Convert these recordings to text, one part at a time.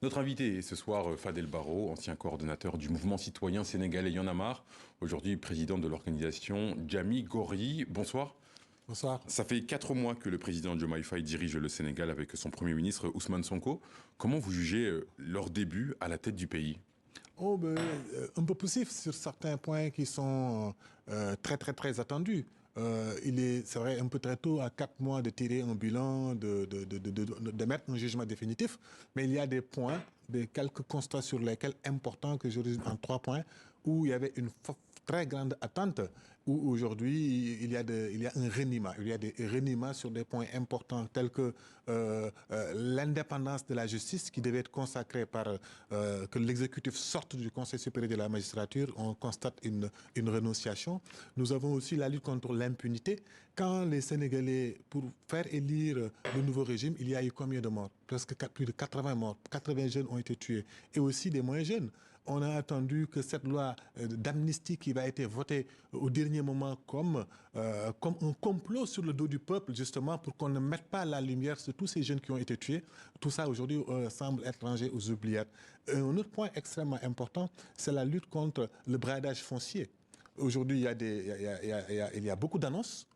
Notre invité est ce soir Fadel Barro, ancien coordonnateur du mouvement citoyen sénégalais Y en a marre, aujourd'hui président de l'organisation Jami Gori. Bonsoir. Bonsoir. Ça fait 4 mois que le président Diomaye Faye dirige le Sénégal avec son premier ministre Ousmane Sonko. Comment vous jugez leur début à la tête du pays? Un peu poussif sur certains points qui sont très attendus. C'est vrai, un peu très tôt, à 4 mois, de tirer un bilan, de mettre un jugement définitif. Mais il y a des points, quelques constats sur lesquels importants que je résume en 3 points, où il y avait une très grande attente, où aujourd'hui il y a un reniement. Il y a des reniements sur des points importants tels que l'indépendance de la justice qui devait être consacrée par que l'exécutif sorte du Conseil supérieur de la magistrature. On constate une renonciation. Nous avons aussi la lutte contre l'impunité. Quand les Sénégalais, pour faire élire le nouveau régime, il y a eu combien de morts? Presque plus de 80 morts. 80 jeunes ont été tués. Et aussi des moins jeunes. On a attendu que cette loi d'amnistie qui va être votée au dernier moment comme un complot sur le dos du peuple, justement, pour qu'on ne mette pas la lumière sur tous ces jeunes qui ont été tués. Tout ça, aujourd'hui, semble être rangé aux oubliettes. Un autre point extrêmement important, c'est la lutte contre le bradage foncier. Aujourd'hui, il y a beaucoup d'annonces.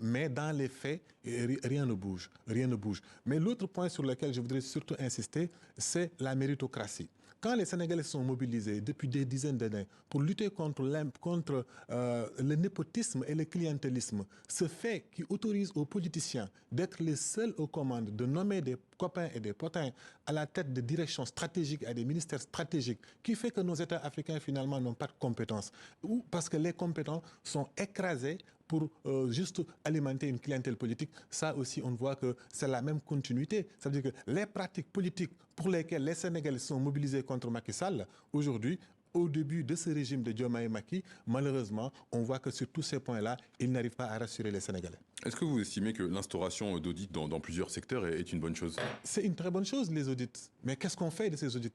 Mais dans les faits, rien ne bouge. Rien ne bouge. Mais l'autre point sur lequel je voudrais surtout insister, c'est la méritocratie. Quand les Sénégalais sont mobilisés depuis des dizaines d'années pour lutter contre le népotisme et le clientélisme, ce fait qui autorise aux politiciens d'être les seuls aux commandes, de nommer des copains et des potins à la tête de directions stratégiques, à des ministères stratégiques, qui fait que nos États africains finalement n'ont pas de compétences. Ou parce que les compétents sont écrasés pour juste alimenter une clientèle politique. Ça aussi, on voit que c'est la même continuité. Ça veut dire que les pratiques politiques pour lesquelles les Sénégalais sont mobilisés contre Macky Sall, aujourd'hui, au début de ce régime de Diomaye Macky, malheureusement, on voit que sur tous ces points-là, il n'arrive pas à rassurer les Sénégalais. Est-ce que vous estimez que l'instauration d'audits dans plusieurs secteurs est une bonne chose? C'est une très bonne chose, les audits. Mais qu'est-ce qu'on fait de ces audits?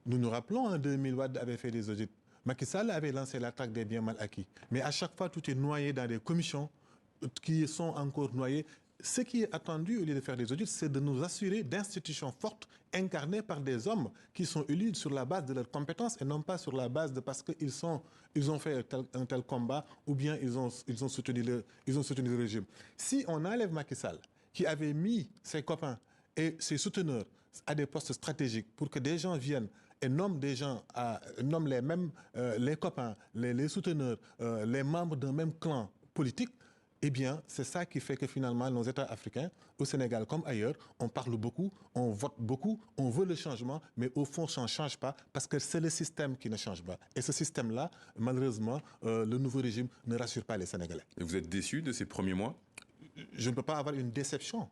Nous nous rappelons, en 2000, Wade avait fait des audits. Macky Sall avait lancé la traque des biens mal acquis. Mais à chaque fois, tout est noyé dans des commissions qui sont encore noyées. Ce qui est attendu, au lieu de faire des audits, c'est de nous assurer d'institutions fortes, incarnées par des hommes qui sont élus sur la base de leurs compétences et non pas sur la base de parce qu'ils ont fait un tel combat ou bien ils ont soutenu le régime. Si on enlève Macky Sall, qui avait mis ses copains et ses souteneurs à des postes stratégiques pour que des gens viennent et nomment des gens, nomment les mêmes, les copains, les souteneurs, les membres d'un même clan politique, eh bien, c'est ça qui fait que finalement, nos États africains, au Sénégal comme ailleurs, on parle beaucoup, on vote beaucoup, on veut le changement, mais au fond, ça ne change pas parce que c'est le système qui ne change pas. Et ce système-là, malheureusement, le nouveau régime ne rassure pas les Sénégalais. Et vous êtes déçu de ces premiers mois? Je ne peux pas avoir une déception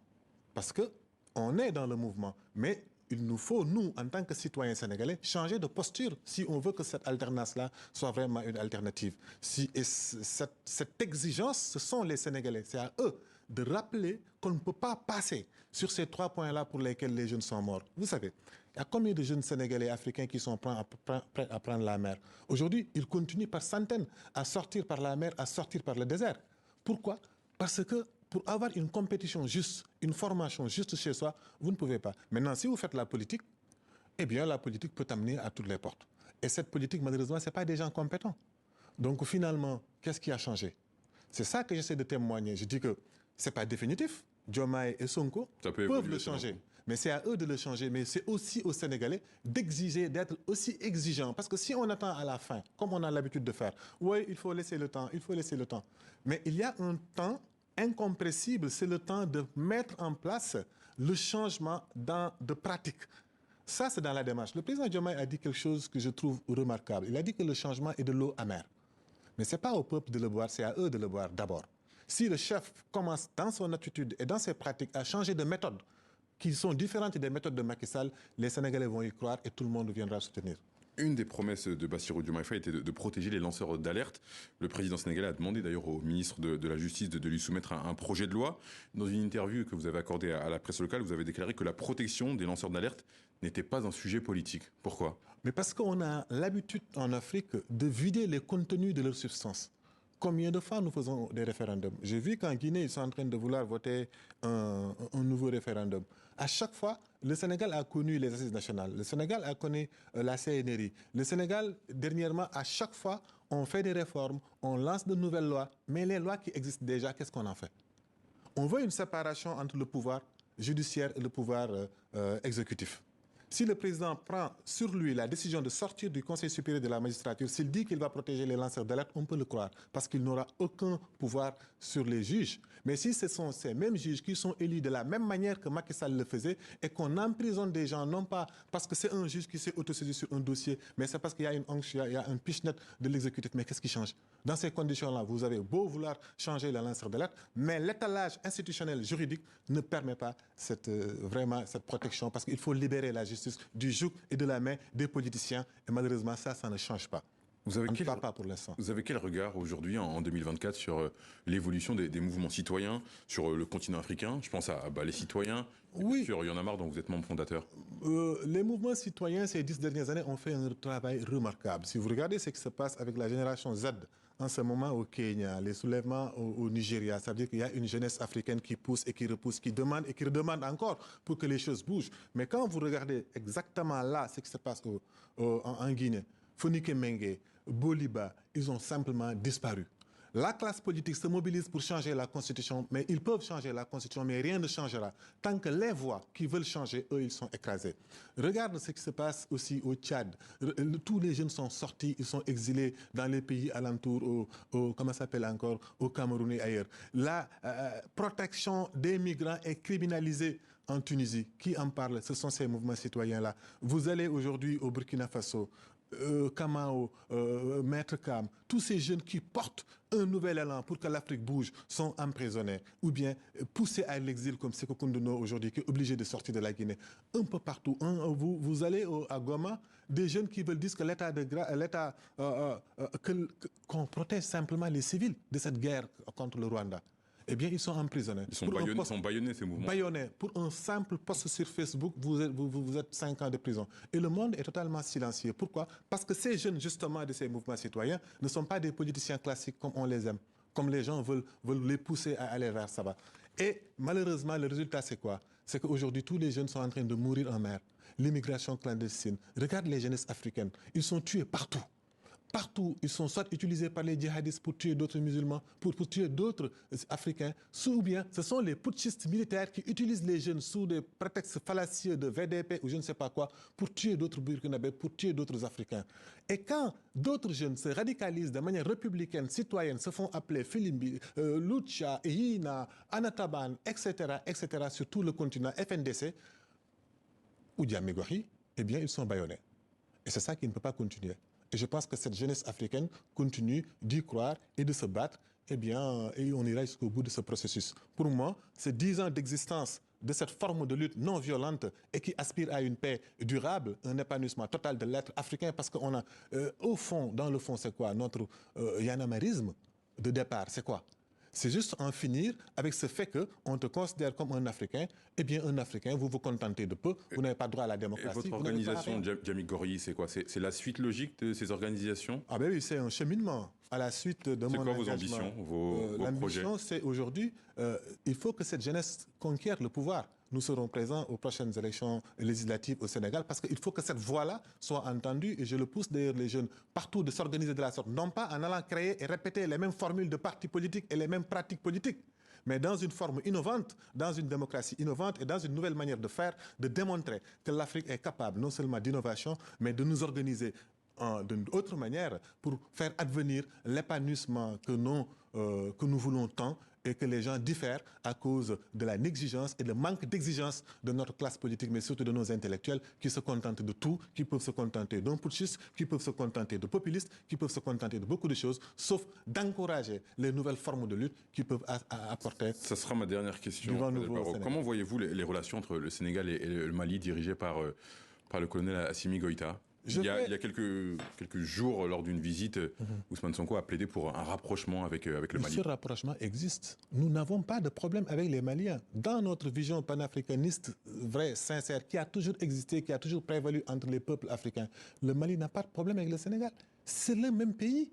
parce que on est dans le mouvement, mais il nous faut, nous, en tant que citoyens sénégalais, changer de posture si on veut que cette alternance-là soit vraiment une alternative. Cette exigence, ce sont les Sénégalais. C'est à eux de rappeler qu'on ne peut pas passer sur ces 3 points-là pour lesquels les jeunes sont morts. Vous savez, il y a combien de jeunes Sénégalais africains qui sont prêts à prendre la mer? Aujourd'hui, ils continuent par centaines à sortir par la mer, à sortir par le désert. Pourquoi? Parce que pour avoir une compétition juste, une formation juste chez soi, vous ne pouvez pas. Maintenant, si vous faites la politique, eh bien, la politique peut amener à toutes les portes. Et cette politique, malheureusement, ce n'est pas des gens compétents. Donc, finalement, qu'est-ce qui a changé? C'est ça que j'essaie de témoigner. Je dis que ce n'est pas définitif. Diomaye et Sonko peuvent le changer. Mais c'est à eux de le changer. Mais c'est aussi aux Sénégalais d'exiger, d'être aussi exigeants. Parce que si on attend à la fin, comme on a l'habitude de faire, oui, il faut laisser le temps, il faut laisser le temps. Mais il y a un temps incompressible, c'est le temps de mettre en place le changement de pratique. Ça, c'est dans la démarche. Le président Diomaye a dit quelque chose que je trouve remarquable. Il a dit que le changement est de l'eau amère. Mais ce n'est pas au peuple de le boire, c'est à eux de le boire d'abord. Si le chef commence dans son attitude et dans ses pratiques à changer de méthode, qui sont différentes des méthodes de Macky Sall, les Sénégalais vont y croire et tout le monde viendra soutenir. Une des promesses de Bassirou Diomaye Faye était de protéger les lanceurs d'alerte. Le président sénégalais a demandé d'ailleurs au ministre de la Justice de lui soumettre un projet de loi. Dans une interview que vous avez accordée à la presse locale, vous avez déclaré que la protection des lanceurs d'alerte n'était pas un sujet politique. Pourquoi? Mais parce qu'on a l'habitude en Afrique de vider les contenus de leur substance. Combien de fois nous faisons des référendums? J'ai vu qu'en Guinée, ils sont en train de vouloir voter un nouveau référendum. À chaque fois, Le Sénégal a connu les assises nationales. Le Sénégal a connu la CNRI. Le Sénégal, dernièrement, à chaque fois, on fait des réformes, on lance de nouvelles lois. Mais les lois qui existent déjà, qu'est-ce qu'on en fait? On veut une séparation entre le pouvoir judiciaire et le pouvoir exécutif. Si le président prend sur lui la décision de sortir du Conseil supérieur de la magistrature, s'il dit qu'il va protéger les lanceurs d'alerte, on peut le croire, parce qu'il n'aura aucun pouvoir sur les juges. Mais si ce sont ces mêmes juges qui sont élus de la même manière que Macky Sall le faisait, et qu'on emprisonne des gens, non pas parce que c'est un juge qui s'est autosaisi sur un dossier, mais c'est parce qu'il y a une anxiété, il y a un pitch-net de l'exécutif. Mais qu'est-ce qui change? Dans ces conditions-là, vous avez beau vouloir changer les lanceurs d'alerte, mais l'étalage institutionnel juridique ne permet pas vraiment cette protection, parce qu'il faut libérer la justice du joug et de la main des politiciens. Et malheureusement, ça ne change pas. Vous avez, pas pour l'instant. Vous avez quel regard aujourd'hui, en 2024, sur l'évolution des mouvements citoyens sur le continent africain? Je pense à les citoyens. Oui. Sur Y en a marre, dont vous êtes membre fondateur. Les mouvements citoyens, ces 10 dernières années, ont fait un travail remarquable. Si vous regardez ce qui se passe avec la génération Z, en ce moment au Kenya, les soulèvements au Nigeria, ça veut dire qu'il y a une jeunesse africaine qui pousse et qui repousse, qui demande et qui redemande encore pour que les choses bougent. Mais quand vous regardez exactement là ce qui se passe en Guinée, Fonike Mengue, Boliba, ils ont simplement disparu. La classe politique se mobilise pour changer la Constitution, mais ils peuvent changer la Constitution, mais rien ne changera. Tant que les voix qui veulent changer, eux, ils sont écrasés. Regarde ce qui se passe aussi au Tchad. Tous les jeunes sont sortis, ils sont exilés dans les pays alentours, comment ça s'appelle encore, au Cameroun et ailleurs. La protection des migrants est criminalisée en Tunisie. Qui en parle? Ce sont ces mouvements citoyens-là. Vous allez aujourd'hui au Burkina Faso. Kamao, Maître Kam, tous ces jeunes qui portent un nouvel élan pour que l'Afrique bouge sont emprisonnés ou bien poussés à l'exil comme Sékou Koundono aujourd'hui qui est obligé de sortir de la Guinée. Un peu partout. Vous allez à Goma, des jeunes qui veulent dire que qu'on protège simplement les civils de cette guerre contre le Rwanda. Eh bien, ils sont emprisonnés. Ils sont bâillonnés, ces mouvements. Bâillonnés. Pour un simple post sur Facebook, vous êtes 5 ans de prison. Et le monde est totalement silencieux. Pourquoi? Parce que ces jeunes, justement, de ces mouvements citoyens, ne sont pas des politiciens classiques comme on les aime, comme les gens veulent les pousser à aller vers ça. Et malheureusement, le résultat, c'est quoi? C'est qu'aujourd'hui, tous les jeunes sont en train de mourir en mer. L'immigration clandestine. Regarde les jeunesses africaines. Ils sont tués partout. Partout, ils sont soit utilisés par les djihadistes pour tuer d'autres musulmans, pour tuer d'autres Africains, ou bien ce sont les putschistes militaires qui utilisent les jeunes sous des prétextes fallacieux de VDP ou je ne sais pas quoi, pour tuer d'autres Burkinabés, pour tuer d'autres Africains. Et quand d'autres jeunes se radicalisent de manière républicaine, citoyenne, se font appeler Filimbi, Lucha, Hina, Anataban, etc., sur tout le continent, FNDC, ou Diamigori, eh bien, ils sont bâillonnés. Et c'est ça qui ne peut pas continuer. Et je pense que cette jeunesse africaine continue d'y croire et de se battre, eh bien, et on ira jusqu'au bout de ce processus. Pour moi, ces 10 ans d'existence de cette forme de lutte non violente et qui aspire à une paix durable, un épanouissement total de l'être africain, parce qu'on a, au fond, dans le fond, c'est quoi? Notre yanamarisme de départ, c'est quoi? C'est juste en finir avec ce fait qu'on te considère comme un Africain. Eh bien, un Africain, vous vous contentez de peu, vous n'avez pas droit à la démocratie. Et votre organisation, Diamigori, c'est quoi? C'est la suite logique de ces organisations? Ah ben oui, c'est un cheminement. À la suite de mon engagement. C'est quoi vos ambitions, vos projets? L'ambition, c'est aujourd'hui, il faut que cette jeunesse conquiert le pouvoir. Nous serons présents aux prochaines élections législatives au Sénégal parce qu'il faut que cette voix-là soit entendue et je le pousse d'ailleurs les jeunes partout de s'organiser de la sorte. Non pas en allant créer et répéter les mêmes formules de partis politiques et les mêmes pratiques politiques, mais dans une forme innovante, dans une démocratie innovante et dans une nouvelle manière de faire, de démontrer que l'Afrique est capable non seulement d'innovation, mais de nous organiser d'une autre manière pour faire advenir l'épanouissement que nous voulons tant et que les gens diffèrent à cause de la négligence et le manque d'exigence de notre classe politique, mais surtout de nos intellectuels qui se contentent de tout, qui peuvent se contenter d'un putschiste, qui peuvent se contenter de populistes, qui peuvent se contenter de beaucoup de choses, sauf d'encourager les nouvelles formes de lutte qui peuvent apporter. Ça sera ma dernière question. Comment voyez-vous les relations entre le Sénégal et le Mali dirigées par le colonel Assimi Goïta? Il y a quelques jours, lors d'une visite, Ousmane Sonko a plaidé pour un rapprochement avec le Mali. Ce rapprochement existe. Nous n'avons pas de problème avec les Maliens. Dans notre vision panafricaniste, vraie, sincère, qui a toujours existé, qui a toujours prévalu entre les peuples africains, le Mali n'a pas de problème avec le Sénégal. C'est le même pays.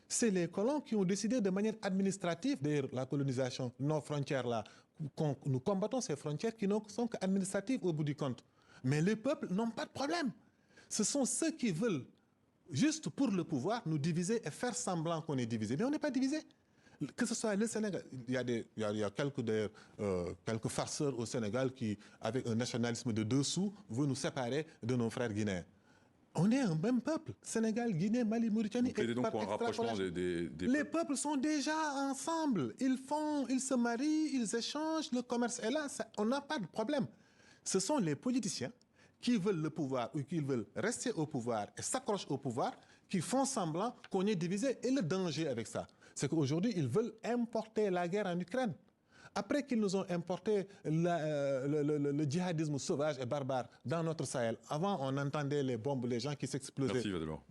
C'est les colons qui ont décidé de manière administrative, d'ailleurs la colonisation, nos frontières là, nous combattons ces frontières qui ne sont qu'administratives au bout du compte. Mais les peuples n'ont pas de problème. Ce sont ceux qui veulent, juste pour le pouvoir, nous diviser et faire semblant qu'on est divisé. Mais on n'est pas divisé. Que ce soit le Sénégal, il y a quelques farceurs au Sénégal qui, avec un nationalisme de dessous, veulent nous séparer de nos frères guinéens. On est un même peuple. Sénégal, Guinée, Mali, Mauritanie. Vous plaidez donc pour un rapprochement des Les peuples sont déjà ensemble. Ils se marient, ils échangent, le commerce est là. On n'a pas de problème. Ce sont les politiciens qui veulent le pouvoir ou qui veulent rester au pouvoir et s'accrochent au pouvoir qui font semblant qu'on est divisé. Et le danger avec ça, c'est qu'aujourd'hui, ils veulent importer la guerre en Ukraine. Après qu'ils nous ont importé le djihadisme sauvage et barbare dans notre Sahel, avant on entendait les bombes, les gens qui s'explosaient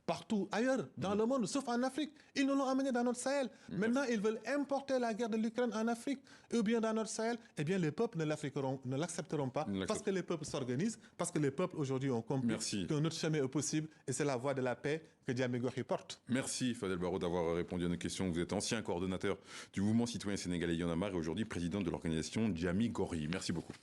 partout ailleurs dans le monde, sauf en Afrique. Ils nous l'ont amené dans notre Sahel. Maintenant, ils veulent importer la guerre de l'Ukraine en Afrique ou bien dans notre Sahel. Eh bien, les peuples ne l'accepteront pas parce que les peuples s'organisent, parce que les peuples aujourd'hui ont compris que notre chemin est possible et c'est la voie de la paix que Diamé Gorgui porte. Merci Fadel Barro d'avoir répondu à nos questions. Vous êtes ancien coordonnateur du mouvement citoyen sénégalais Y'en a marre et aujourd'hui président de l'organisation Diamé Gorgui. Merci beaucoup.